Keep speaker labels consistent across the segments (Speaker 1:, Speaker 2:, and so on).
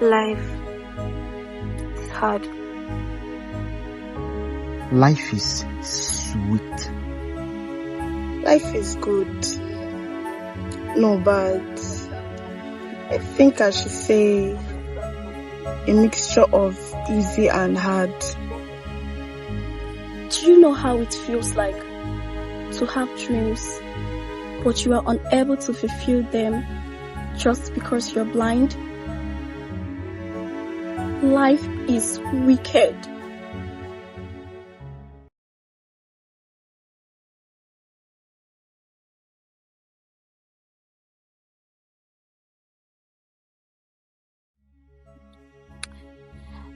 Speaker 1: Life is hard.
Speaker 2: Life is sweet.
Speaker 3: Life is good. No, but I think I should say a mixture of easy and hard.
Speaker 4: Do you know how it feels like to have dreams, but you are unable to fulfill them just because you're blind? Life is wicked.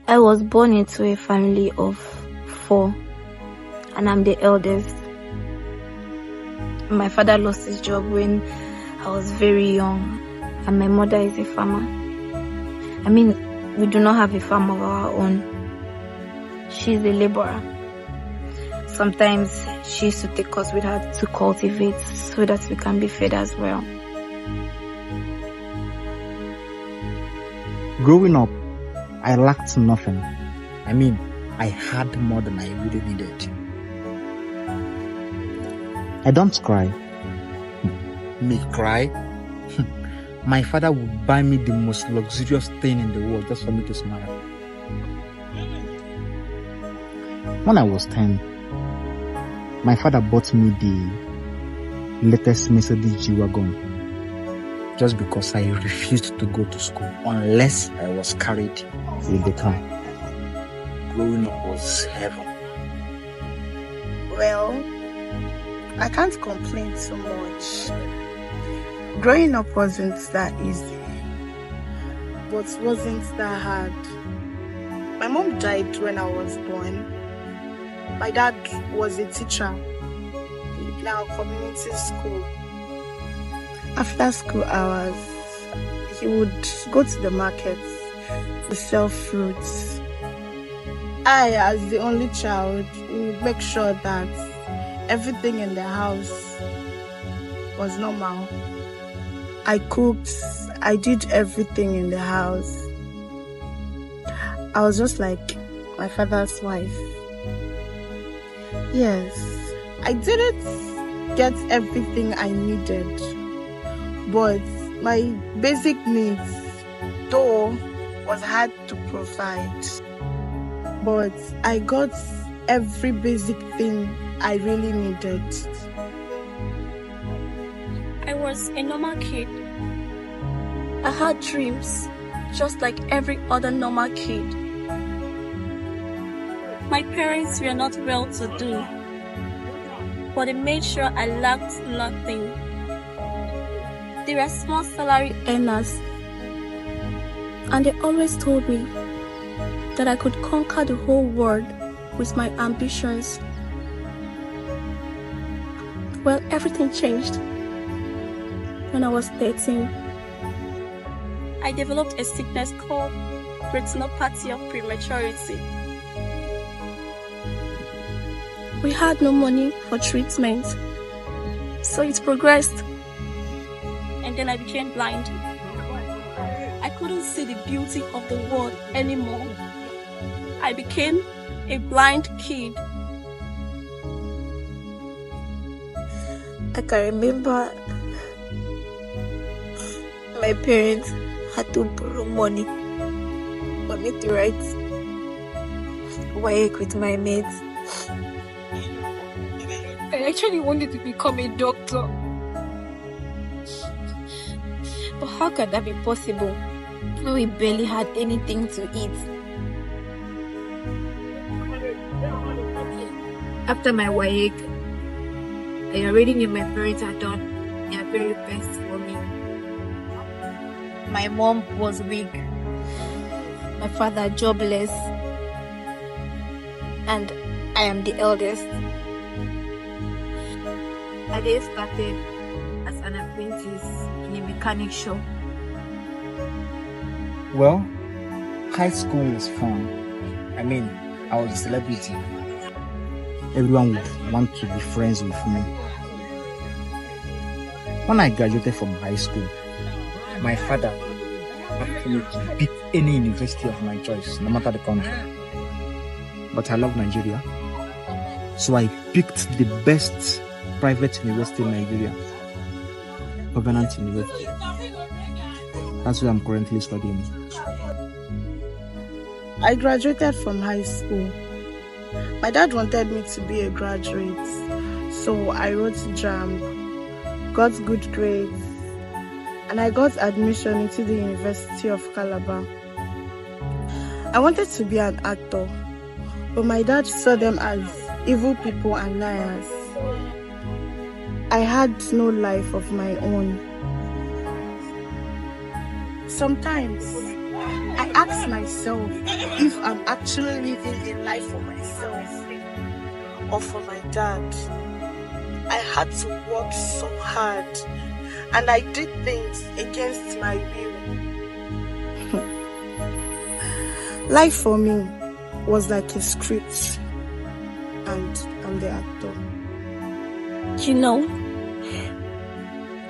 Speaker 1: I was born into a family of 4, and I'm the eldest. My father lost his job when I was very young, and my mother is a farmer. I mean, we do not have a farm of our own. She's a laborer. Sometimes she used to take us with her to cultivate so that we can be fed as well.
Speaker 2: Growing up, I lacked nothing. I mean, I had more than I really needed. I don't cry. Me cry? My father would buy me the most luxurious thing in the world just for me to smile. When I was 10, my father bought me the latest Mercedes G-Wagon just because I refused to go to school unless I was carried in the car. Growing up was heaven.
Speaker 3: Well, I can't complain too much. Growing up wasn't that easy, but wasn't that hard. My mom died when I was born. My dad was a teacher in our community school. After school hours, he would go to the market to sell fruits. I, as the only child, would make sure that everything in the house was normal. I cooked, I did everything in the house. I was just like my father's wife. Yes, I didn't get everything I needed, but my basic needs, though, was hard to provide. But I got every basic thing I really needed.
Speaker 4: I was a normal kid. I had dreams, just like every other normal kid. My parents were not well-to-do, but they made sure I lacked nothing. They were small salary earners, and they always told me that I could conquer the whole world with my ambitions. Well, everything changed when I was 13. I developed a sickness called retinopathy of prematurity. We had no money for treatment, so it progressed, and then I became blind. I couldn't see the beauty of the world anymore. I became a blind kid.
Speaker 1: I can remember my parents had to borrow money for me to write work with my mates. I actually wanted to become a doctor. But how could that be possible when we barely had anything to eat? After my WAEC, I already knew my parents had done their very best for me. My mom was weak, my father jobless, and I am the eldest. I then started as an apprentice in a mechanic shop.
Speaker 2: Well, high school was fun. I mean, I was a celebrity. Everyone would want to be friends with me. When I graduated from high school, my father absolutely pick any university of my choice, no matter the country. But I love Nigeria. So I picked the best private university in Nigeria, Covenant University. That's where I'm currently studying.
Speaker 3: I graduated from high school. My dad wanted me to be a graduate, so I wrote JAMB, got good grades, and I got admission into the University of Calabar. I wanted to be an actor, but my dad saw them as evil people and liars. I had no life of my own. Sometimes I ask myself if I'm actually living a life for myself or for my dad. I had to work so hard and I did things against my will. Life for me was like a script and I'm the actor.
Speaker 4: You know,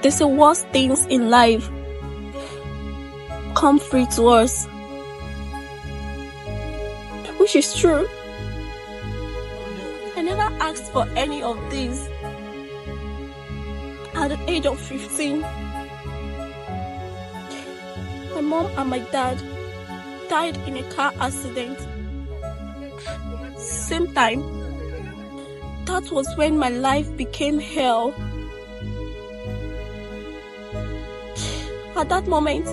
Speaker 4: there's the worst things in life come free to us, which is true. I never asked for any of these. At the age of 15, my mom and my dad died in a car accident. Same time, that was when my life became hell. At that moment,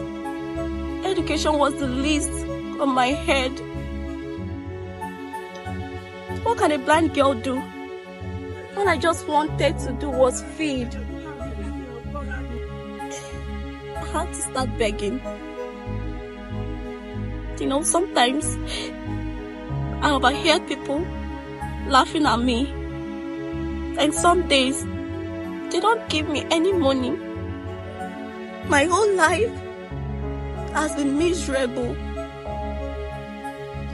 Speaker 4: education was the least on my head. What can a blind girl do? All I just wanted to do was feed. I had to start begging. You know, sometimes I overhear people laughing at me. And some days, they don't give me any money. My whole life has been miserable.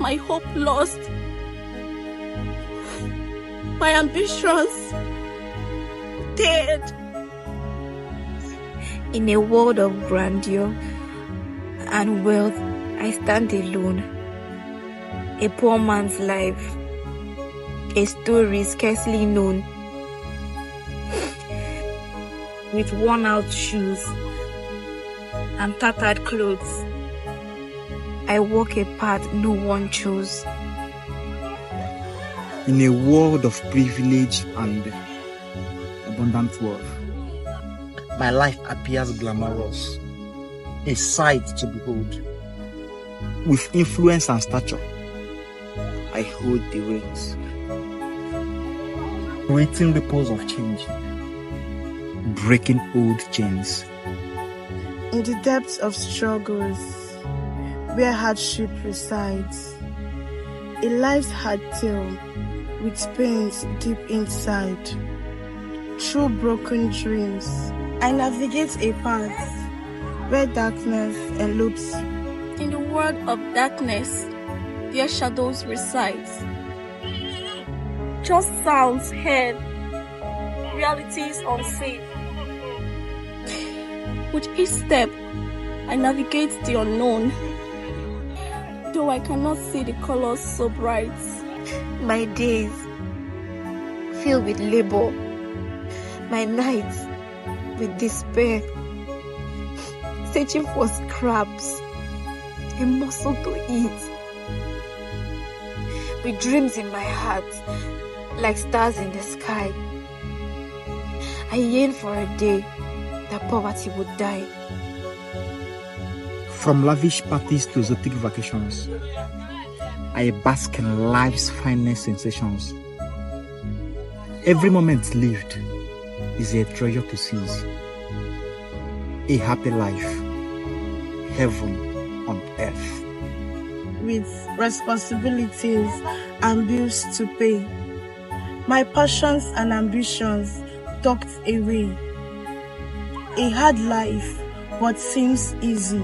Speaker 4: My hope lost. My ambitions dead.
Speaker 1: In a world of grandeur and wealth, I stand alone. A poor man's life, a story scarcely known. With worn-out shoes and tattered clothes, I walk a path no one chose.
Speaker 2: In a world of privilege and abundant wealth, my life appears glamorous, a sight to behold. With influence and stature, I hold the reins, creating ripples of change, breaking old chains.
Speaker 3: In the depths of struggles, where hardship resides, a life's hard tale with pains deep inside. Through broken dreams, I navigate a path where darkness eludes.
Speaker 4: In the world of darkness, their shadows reside. Just sounds heard, realities unseen. With each step, I navigate the unknown, though I cannot see the colors so bright.
Speaker 1: My days filled with labor, my nights with despair, searching for scraps, a morsel to eat. With dreams in my heart, like stars in the sky, I yearn for a day that poverty would die.
Speaker 2: From lavish parties to exotic vacations, I bask in life's finest sensations. Every moment lived is a treasure to seize. A happy life, heaven on earth.
Speaker 3: With responsibilities and bills to pay, my passions and ambitions tucked away. A hard life, but seems easy.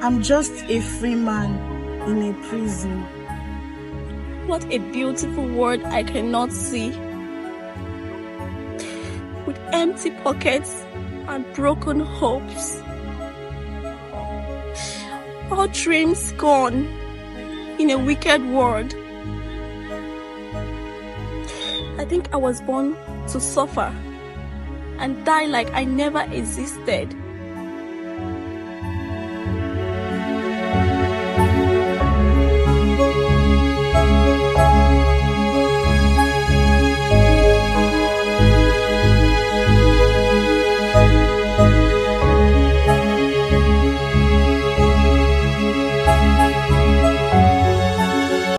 Speaker 3: I'm just a free man in a prison.
Speaker 4: What a beautiful world I cannot see. With empty pockets and broken hopes. All dreams gone in a wicked world. I think I was born to suffer and die like I never existed.